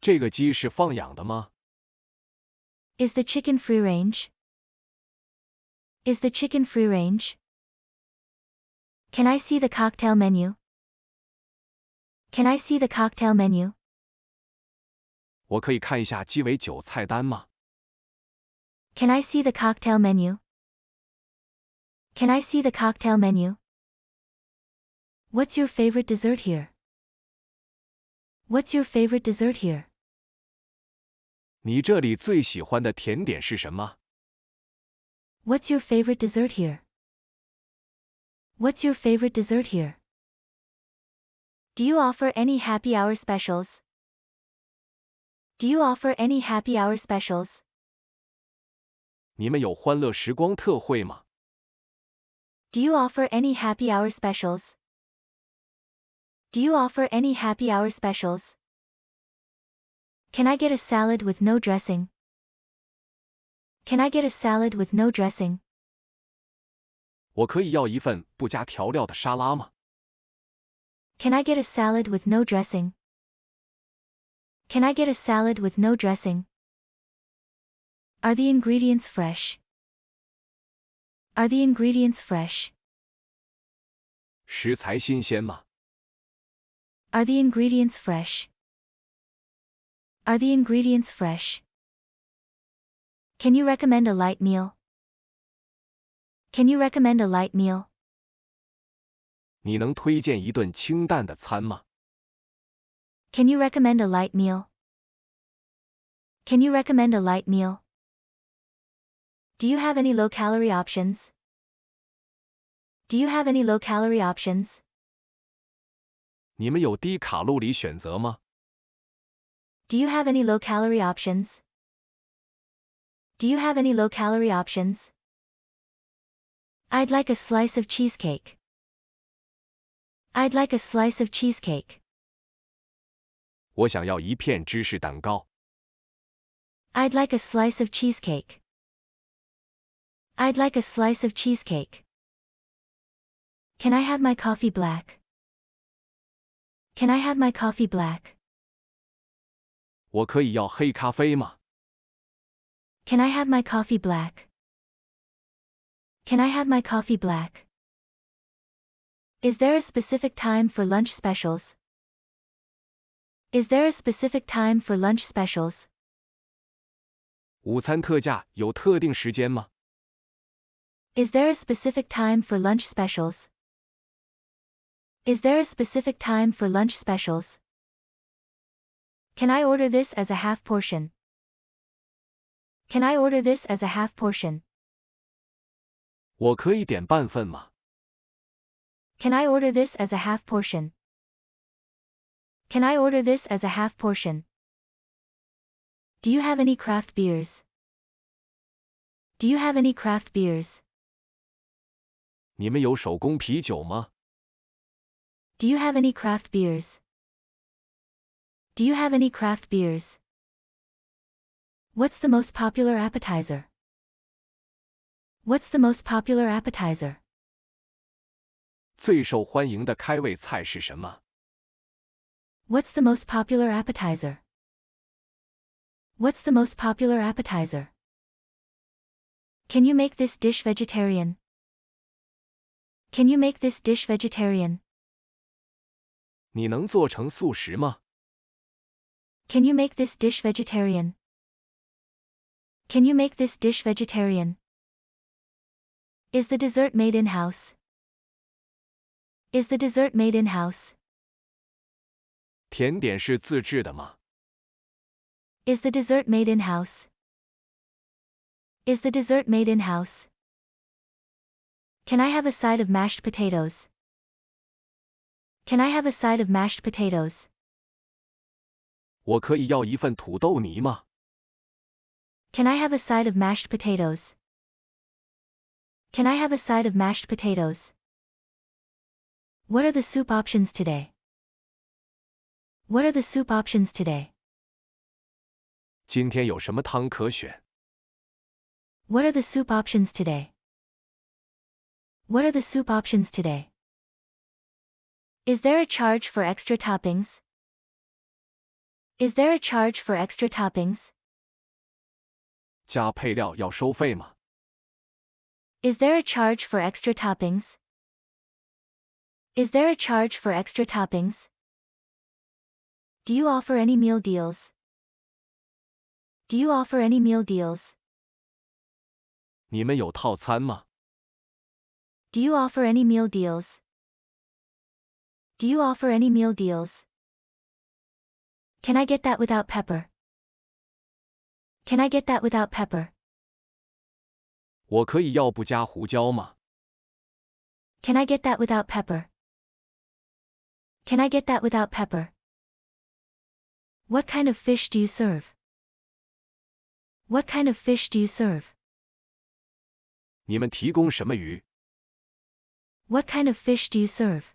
D: 这个鸡是放养的吗？
C: Is the chicken free range? Is the chicken free range? Can I see the cocktail menu? Can I see the cocktail menu?
D: 我可以看一下鸡尾酒菜单吗？
C: Can I see the cocktail menu? Can I see the cocktail menu? What's your favorite dessert here? What's your favorite dessert here?
D: 你这里最喜欢的甜点是什么？
C: What's your favorite dessert here? What's your favorite dessert here? Do you offer any happy hour specials? Do you offer any happy hour specials?
D: 你们有欢乐时光特惠吗？
C: Do you offer any happy hour specials? Do you offer any happy hour specials? Can I get a salad with no dressing? Can I get a salad with no dressing?
D: 我可以要一份不加调料的沙拉吗？
C: Can I get a salad with no dressing? Can I get a salad with no dressing? Are the ingredients fresh? Are the ingredients fresh?
D: 食材新鲜吗？
C: Are the ingredients fresh? Are the ingredients fresh? Can you recommend a light meal? Can you recommend a light meal?
D: 你能推荐一顿清淡的餐吗？
C: Can you recommend a light meal? Can you recommend a light meal? Do you have any low-calorie options? Do you have any low-calorie options?
D: 你们有低卡路里选择吗？
C: Do you have any low-calorie options? Do you have any low-calorie options? I'd like a slice of cheesecake. I'd like a slice of cheesecake.
D: 我想要一片芝士蛋糕。
C: I'd like a slice of cheesecake. I'd like a slice of cheesecake. Can I have my coffee black? Can I have my coffee black?
D: 我可以要黑咖啡吗？
C: Can I have my coffee black? Can I have my coffee black? Is there a specific time for lunch specials? Is there a specific time for lunch specials?
D: 午餐特价有特定时间吗？
C: Is there a specific time for lunch specials? Is there a specific time for lunch specials? Can I order this as a half portion? Can I order this as a half portion?
D: 我可以点半份吗？
C: Can I order this as a half portion? Can I order this as a half portion? Do you have any craft beers? Do you have any craft beers?
D: 你们有手工啤酒吗？
C: Do you have any craft beers? Do you have any craft beers? What's the most popular appetizer? What's the most popular appetizer?
D: 最受欢迎的开胃菜是什么？
C: What's the most popular appetizer? What's the most popular appetizer? Can you make this dish vegetarian? Can you make this dish vegetarian?
D: 你能做成素食吗？
C: Can you make this dish vegetarian? Can you make this dish vegetarian? Is the dessert made in-house? Is the dessert made in-house?
D: 甜点是自制的吗？
C: Is the dessert made in-house? Is the dessert made in-house? Can I have a side of mashed potatoes? Can I have a side of mashed potatoes?
D: 我可以要一份土豆泥吗？
C: Can I have a side of mashed potatoes? Can I have a side of mashed potatoes? What are the soup options today? What are the soup options today?
D: 今天有什么汤可选？
C: What are the soup options today? What are the soup options today? Is there a charge for extra toppings? Is there a charge for extra toppings?
D: 加配料要收费吗？
C: Is there a charge for extra toppings? Is there a charge for extra toppings? Do you offer any meal deals? Do you offer any meal deals?
D: 你们有套餐吗？
C: Do you offer any meal deals? Do you offer any meal deals? Can I get that without pepper? Can I get that without pepper?
D: 我可以要不加胡椒吗？
C: Can I get that without pepper? Can I get that without pepper? What kind of fish do you serve? What kind of fish do you serve?
D: 你们提供什么鱼？
C: What kind of fish do you serve?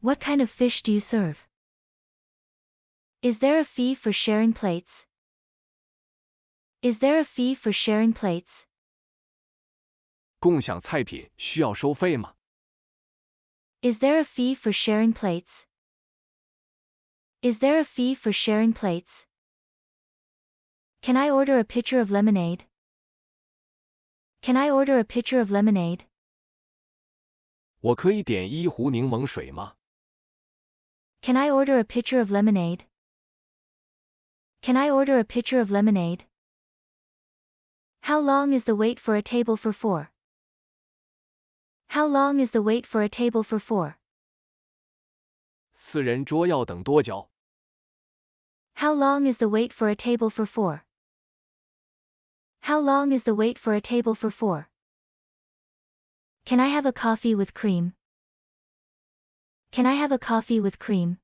C: What kind of fish do you serve? Is there a fee for sharing plates? Is there a fee for sharing plates?
D: 共享菜品需要收费吗？
C: Is there a fee for sharing plates? Is there a fee for sharing plates? Can I order a pitcher of lemonade? Can I order a pitcher of lemonade?
D: 我可以点一壶柠檬水吗？
C: Can I order a pitcher of lemonade? Can I order a pitcher of lemonade? How long is the wait for a table for four? How long is the wait for a table for 4?
D: 4人桌要等多久？
C: How long is the wait for a table for 4? How long is the wait for a table for 4? Can I have a coffee with cream? Can I have a coffee with cream?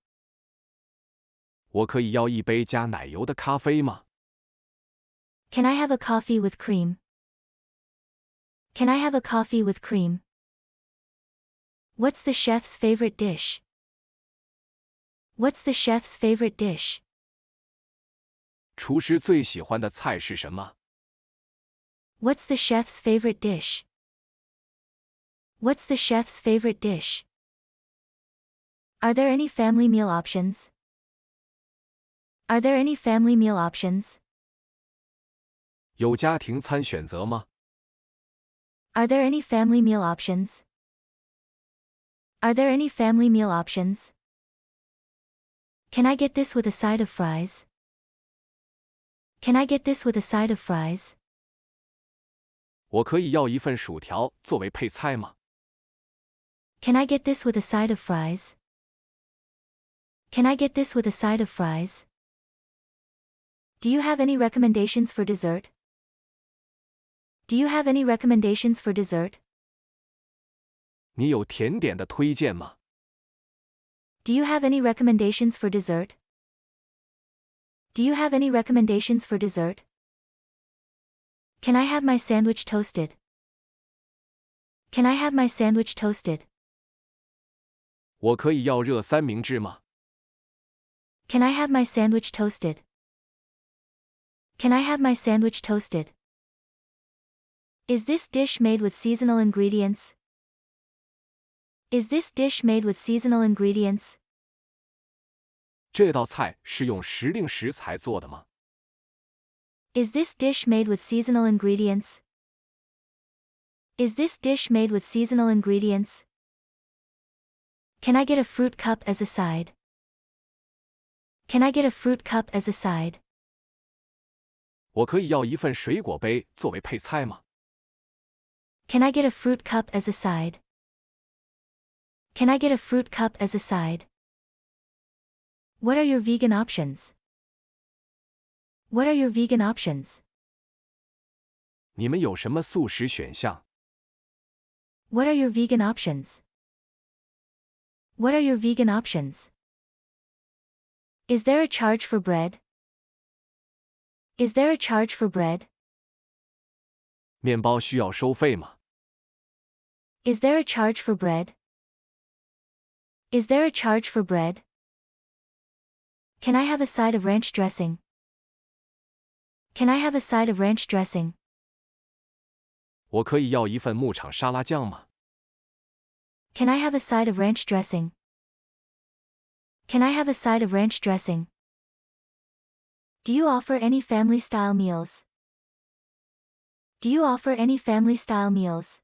D: 我可以要一杯加奶油的咖啡吗？
C: Can I have a coffee with cream? Can I have a coffee with cream? What's the chef's favorite dish? What's the chef's favorite dish?
D: 厨师最喜欢的菜是什么？
C: What's the chef's favorite dish? What's the chef's favorite dish? Are there any family meal options? Are there any family meal options?
D: 有家庭餐选择吗？
C: Are there any family meal options? Are there any family meal options? Can I get this with a side of fries? Can I get this with a side of fries?
D: 我可以要一份薯条作为配菜吗？
C: Can I get this with a side of fries? Can I get this with a side of fries? Do you have any recommendations for dessert? Do you have any recommendations for dessert?
D: 你有甜点的推荐吗？
C: Do you have any recommendations for dessert? Do you have any recommendations for dessert? Can I have my sandwich toasted? Can I have my sandwich toasted?
D: 我可以要热三明治吗？
C: Can I have my sandwich toasted? Can I have my sandwich toasted? Is this dish made with seasonal ingredients? Is this dish made with seasonal ingredients?
D: 这道菜是用时令食材做的吗？
C: Is this dish made with seasonal ingredients? Is this dish made with seasonal ingredients? Can I get a fruit cup as a side? Can I get a fruit cup as a side?
D: 我可以要一份水果杯作为配菜吗？
C: Can I get a fruit cup as a side? Can I get a fruit cup as a side? What are your vegan options? What are your vegan options?
D: 你们有什么素食选项？
C: What are your vegan options? What are your vegan options? Is there a charge for bread? Is there a charge for bread?
D: 面包需要收费吗？
C: Is there a charge for bread? Is there a charge for bread? Can I have a side of ranch dressing? Can I have a side of ranch dressing?
D: 我可以要一份牧场沙拉酱吗？
C: Can I have a side of ranch dressing? Can I have a side of ranch dressing? Do you offer any family-style meals? Do you offer any family-style meals?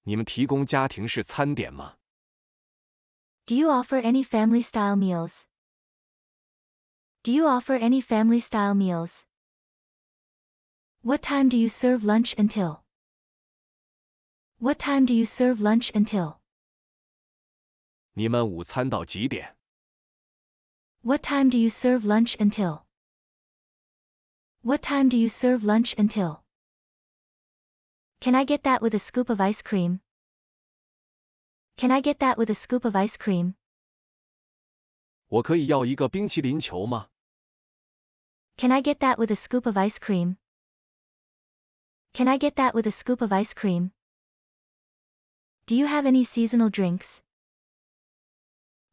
D: 你们提供家庭式餐点吗？
C: Do you offer any family-style meals? Do you offer any family-style meals? What time do you serve lunch until? What time do you serve lunch until?
D: 你们午餐到几点？
C: What time do you serve lunch until? What time do you serve lunch until? Can I get that with a scoop of ice cream? Can I get that with a scoop of ice cream?
D: 我可以要一个冰淇淋球吗？
C: Can I get that with a scoop of ice cream? Can I get that with a scoop of ice cream? Do you have any seasonal drinks?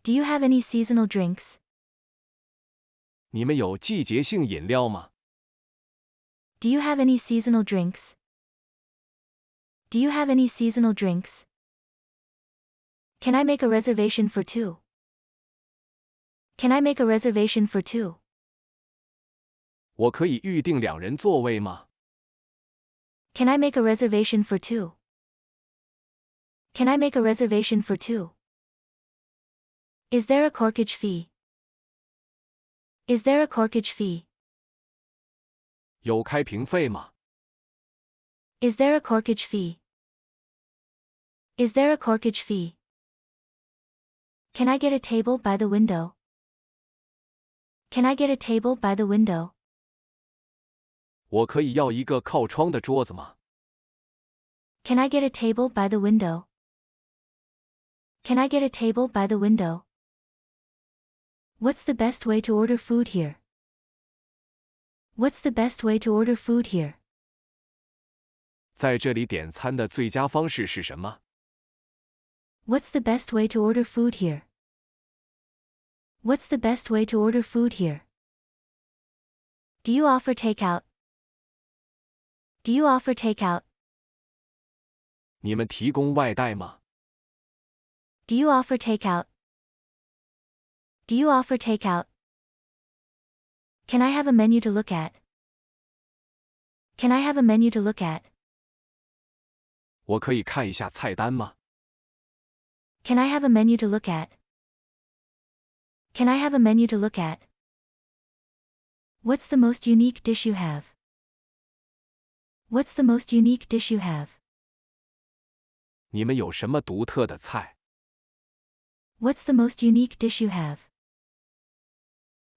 C: Do you have any seasonal drinks?
D: 你们有季节性饮料吗？
C: Do you have any seasonal drinks? Do you have any seasonal drinks? Can I make a reservation for 2? Can I make a reservation for 2?
D: 我可以预定2人座位吗？
C: Can I make a reservation for 2? Can I make a reservation for 2? Is there a corkage fee? Is there a corkage fee?
D: 有开瓶费吗？
C: Is there a corkage fee? Is there a corkage fee? Can I get a table by the window? Can I get a table by the window?
D: 我可以要一个靠窗的桌子吗？
C: Can I get a table by the window? Can I get a table by the window? What's the best way to order food here? What's the best way to order food here?
D: 在这里点餐的最佳方式是什么？
C: What's the best way to order food here? What's the best way to order food here? Do you offer takeout? Do you offer takeout?
D: 你们提供外带吗？
C: Do you offer takeout? Do you offer takeout? Can I have a menu to look at? Can I have a menu to look at?
D: 我可以看一下菜单吗？
C: Can I have a menu to look at? Can I have a menu to look at? What's the most unique dish you have? What's the most unique dish you have?
D: 你们有什么独特的菜？
C: What's the most unique dish you have?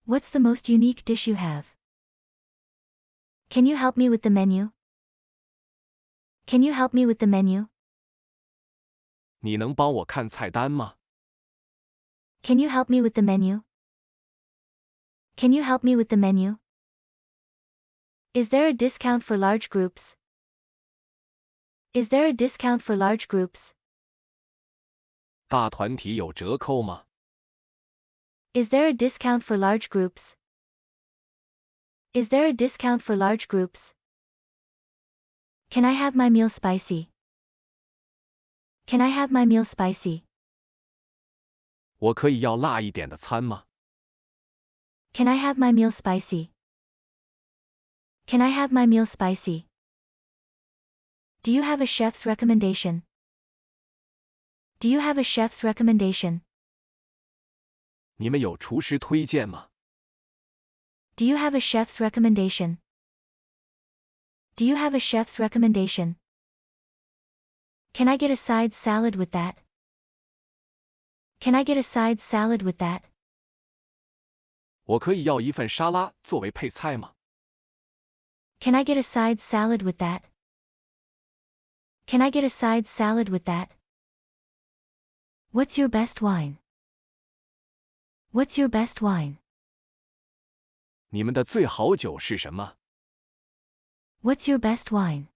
C: What's the most unique dish you have? Can you help me with the menu? Can you help me with the menu?
D: 你能帮我看菜单吗？
C: Can you help me with the menu? Can you help me with the menu? Is there a discount for large groups? Is there a discount for large groups?
D: 大团体有折扣吗？
C: Is there a discount for large groups? Is there a discount for large groups? Can I have my meal spicy? Can I have my meal spicy?
D: 我可以要辣一点的餐吗？
C: Can I have my meal spicy? Can I have my meal spicy? Do you have a chef's recommendation? Do you have a chef's recommendation?
D: 你们有厨师推荐吗？
C: Do you have a chef's recommendation? Do you have a chef's recommendation? Can I get a side salad with that? Can I get a side salad with that?
D: 我可以要一份沙拉作为配菜吗？
C: Can I get a side salad with that? Can I get a side salad with that? What's your best wine? What's your best wine?
D: 你们的最好酒是什么？
C: What's your best wine?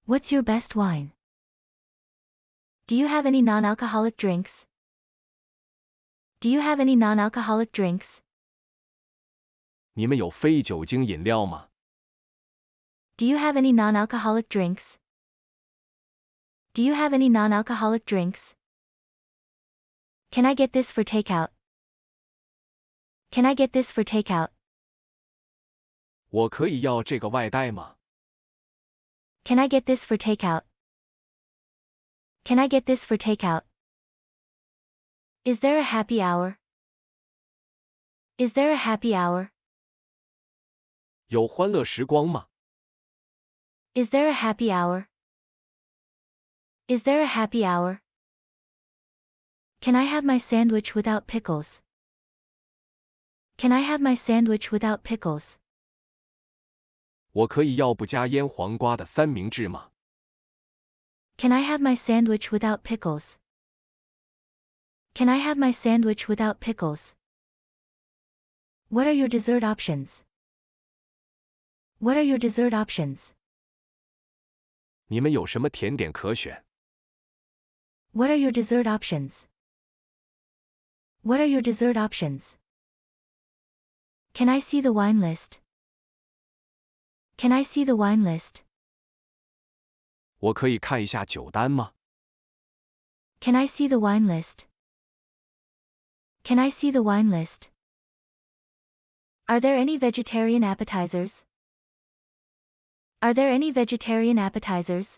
C: What's your best wine? Do you have any non-alcoholic drinks? Do you have any non-alcoholic drinks?
D: 你们有非酒精饮料吗？
C: Do you have any non-alcoholic drinks? Do you have any non-alcoholic drinks? Can I get this for takeout? Can I get this for takeout?
D: 我可以要这个外带吗？
C: Can I get this for takeout? Can I get this for takeout? Is there a happy hour? Is there a happy hour?
D: 有欢乐时光吗？
C: Is there a happy hour? Is there a happy hour? Can I have my sandwich without pickles? Can I have my sandwich without pickles?
D: 我可以要不加腌黄瓜的三明治吗？
C: Can I have my sandwich without pickles? Can I have my sandwich without pickles? What are your dessert options? What are your dessert options?
D: 你们有什么甜点可选？
C: What are your dessert options? What are your dessert options? Can I see the wine list? Can I see the wine list?
D: 我可以看一下酒单吗？
C: Can I see the wine list? Can I see the wine list? Are there any vegetarian appetizers? Are there any vegetarian appetizers?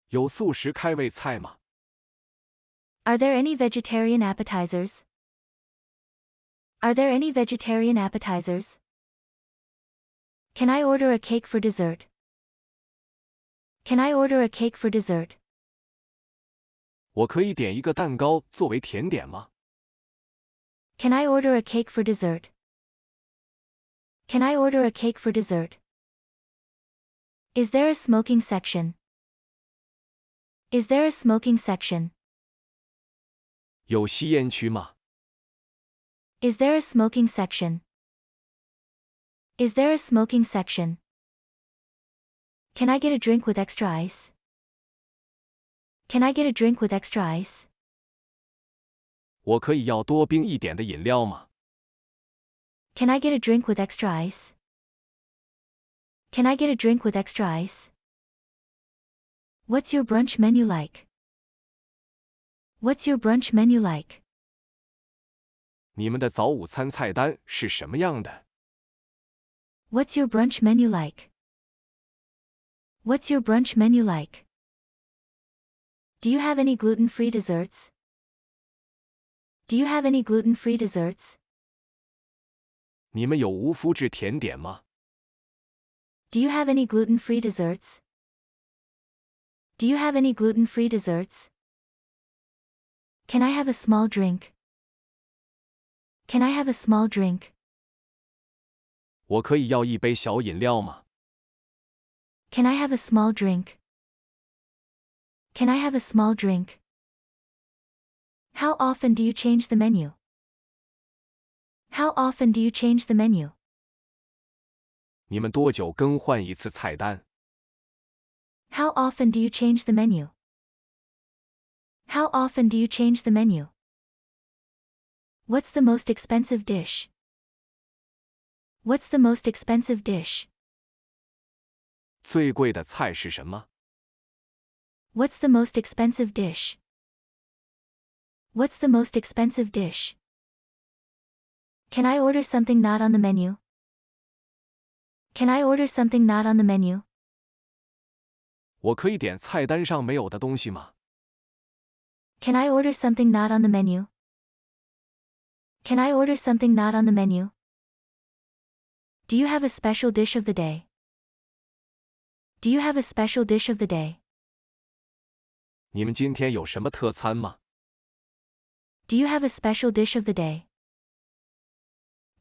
D: 有素食开胃菜吗？
C: Are there any vegetarian appetizers? Are there any vegetarian appetizers? Can I order a cake for dessert? Can I order a cake for dessert?
D: 我可以点一个蛋糕作为甜点吗？
C: Can I order a cake for dessert? Can I order a cake for dessert? Is there a smoking section? Is there a smoking section?
D: 有吸烟区吗？
C: Is there a smoking section? Is there a smoking section? Can I get a drink with extra ice? Can I get a drink with extra ice?
D: 我可以要多冰一点的饮料吗？
C: Can I get a drink with extra ice? Can I get a drink with extra ice? What's your brunch menu like? What's your brunch menu like?
D: 你们的早午餐菜单是什么样的？
C: What's your brunch menu like? What's your brunch menu like? Do you have any gluten-free desserts? Do you have any gluten-free desserts?
D: 你们有无麸质甜点吗？
C: Do you have any gluten-free desserts? Do you have any gluten-free desserts? Can I have a small drink? Can I have a small drink?
D: 我可以要一杯小饮料吗？
C: Can I have a small drink? Can I have a small drink? How often do you change the menu? How often do you change the menu?
D: 你们多久更换一次菜单？
C: How often do you change the menu? How often do you change the menu? What's the most expensive dish? What's the most expensive dish?
D: 最贵的菜是什么？
C: What's the most expensive dish? What's the most expensive dish? Can I order something not on the menu? Can I order something not on the menu?
D: 我可以点菜单上没有的东西吗？
C: Can I order something not on the menu? Can I order something not on the menu? Do you have a special dish of the day? Do you have a special dish of the day?
D: 你们今天有什么特餐吗？
C: Do you have a special dish of the day?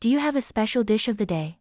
C: Do you have a special dish of the day?